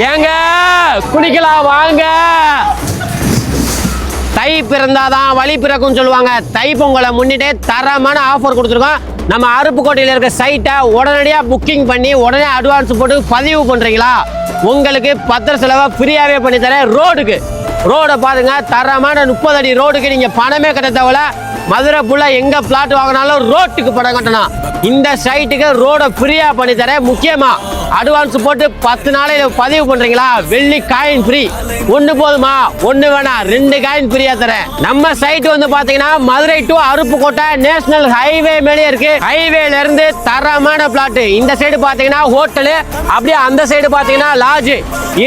ஏங்க குடிக்கலாம் வாங்க. தை பிறந்தாதான் வழி பிறக்கும் சொல்லுவாங்க. தை பொங்கலை முன்னிட்டு தரமான ஆஃபர் கொடுத்துருக்கோம். நம்ம அருப்புக்கோட்டையில் இருக்க சைட்டை உடனடியாக புக்கிங் பண்ணி உடனே அட்வான்ஸ் போட்டு பதிவு பண்ணுறீங்களா, உங்களுக்கு பத்திர செலவை ஃப்ரீயாகவே பண்ணி தரேன். ரோடை பாருங்க, தரமான 30 அடி ரோடுக்கு நீங்கள் பணமே கட்ட தேவையில்ல. மதுரை புள்ள எங்க பிளாட் வாங்கினாலும் ரோட்டுக்கு பணம் கட்டணும். இந்த சைட்டுக்கு ரோட ஃப்ரீயா பண்ணி தரேன். முக்கியமா அட்வான்ஸ் போட்டு 10 நாளையில பதிவு பண்றீங்களா, வெள்ளி காயின் ஃப்ரீ. ஒன்று போதுமா, ஒன்று வேணாம், 2 காயின் ஃப்ரீயா தரேன். நம்ம சைட் வந்து பாத்தீங்கன்னா Madurai to Aruppukottai national highway மேலே இருக்கு. ஹைவேல இருந்து தரமான பிளாட். இந்த சைடு பாத்தீங்கன்னா ஹோட்டலு, அப்படியே அந்த சைடு பாத்தீங்கன்னா லாட்ஜ்.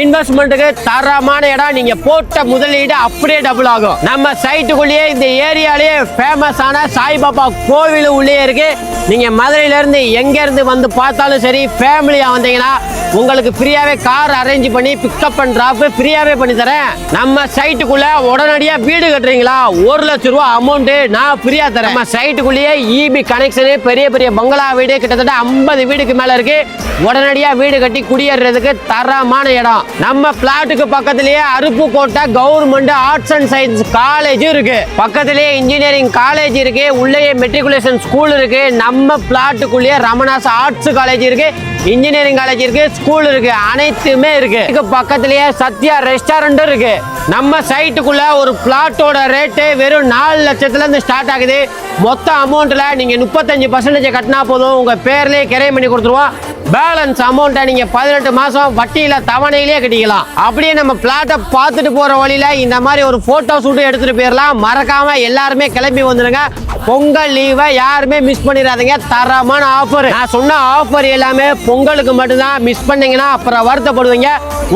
இன்வெஸ்ட்மெண்ட்டுக்கு தரமான இடம். நீங்க போட்ட முதலீடு அப்படியே டபுள் ஆகும். நம்ம சைட்டுக்குள்ளேயே இந்த ஏரியாலேயே ஃபேமஸான சாய்பாபா கோவில் உள்ளே இருக்கு. நீங்க மதுரையில இருந்து எங்க இருந்து வந்து பார்த்தாலும் சரி, ஃபேமிலியா வந்தீங்கன்னா உங்களுக்கு ஃப்ரீயாவே கார் அரேஞ்ச் பண்ணி பிக்கப் அண்ட் டிராப் ஃப்ரீயாவே பண்ணி தரேன். நம்ம சைட்டுக்குள்ள உடனடியா வீடு கட்டுறீங்களா, 1 லட்சம் ரூபாய் அமௌண்ட் நான் ஃப்ரீயா தரேன். நம்ம சைட்டுக்குள்ளேயே இபி கனெக்ஷன், பெரிய பெரிய பங்களா வீடு கிட்டத்தட்ட 50 வீடுக்கு மேல இருக்கு. உடனடியா வீடு கட்டி குடியேறதுக்கு தரமான இடம். நம்ம பிளாட்டுக்கு பக்கத்திலேயே Aruppukottai government arts and science college இருக்கு. பக்கத்திலேயே இன்ஜினியரிங் காலேஜ் இருக்கு. உள்ளேயே மெட்ரிகுலேஷன் ஸ்கூல் இருக்கு. நம்ம பிளாட்டுக்குள்ளேயே ரமணாஸ் ஆர்ட்ஸ் காலேஜ் இருக்கு, இன்ஜினியரிங் காலேஜ் இருக்கு, ஸ்கூல் இருக்கு, அனைத்துமே இருக்கு. பக்கத்திலேயே சத்யா ரெஸ்டாரண்ட் இருக்கு. நம்ம சைட்டுக்குள்ள ஒரு பிளாட்டோட ரேட்டு வெறும் 4 லட்சத்துல இருந்து ஸ்டார்ட் ஆகுது. மொத்த அமௌண்ட்ல நீங்க 35% கட்டினா போதும், உங்க பேர்லயே கிரையம் பண்ணி கொடுத்துருவோம். பேலன்ஸ் அமௌண்ட்டை நீங்க 18 மாசம் வட்டியில தவணையிலேயே கட்டிக்கலாம். அப்படியே நம்ம பிளாட்டை பார்த்துட்டு போற வழியில இந்த மாதிரி ஒரு போட்டோ ஷூட் எடுத்துட்டு போயிடலாம். மறக்காம எல்லாருமே கிளம்பி வந்துருங்க. பொங்கல் லீவை யாருமே மிஸ் பண்ணிடாதீங்க. தரமான ஆஃபர். நான் சொன்ன ஆஃபர் எல்லாமே பொங்கலுக்கு மட்டும்தான். மிஸ் பண்ணீங்கன்னா அப்புறம் வருத்தப்படுவீங்க.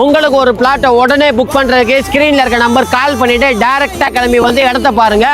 உங்களுக்கு ஒரு பிளாட்டை உடனே புக் பண்றதுக்கு ஸ்கிரீன்ல இருக்க நம்பர் கால் பண்ணிட்டு டைரக்டா கிளம்பி வந்து இடத்த பாருங்க.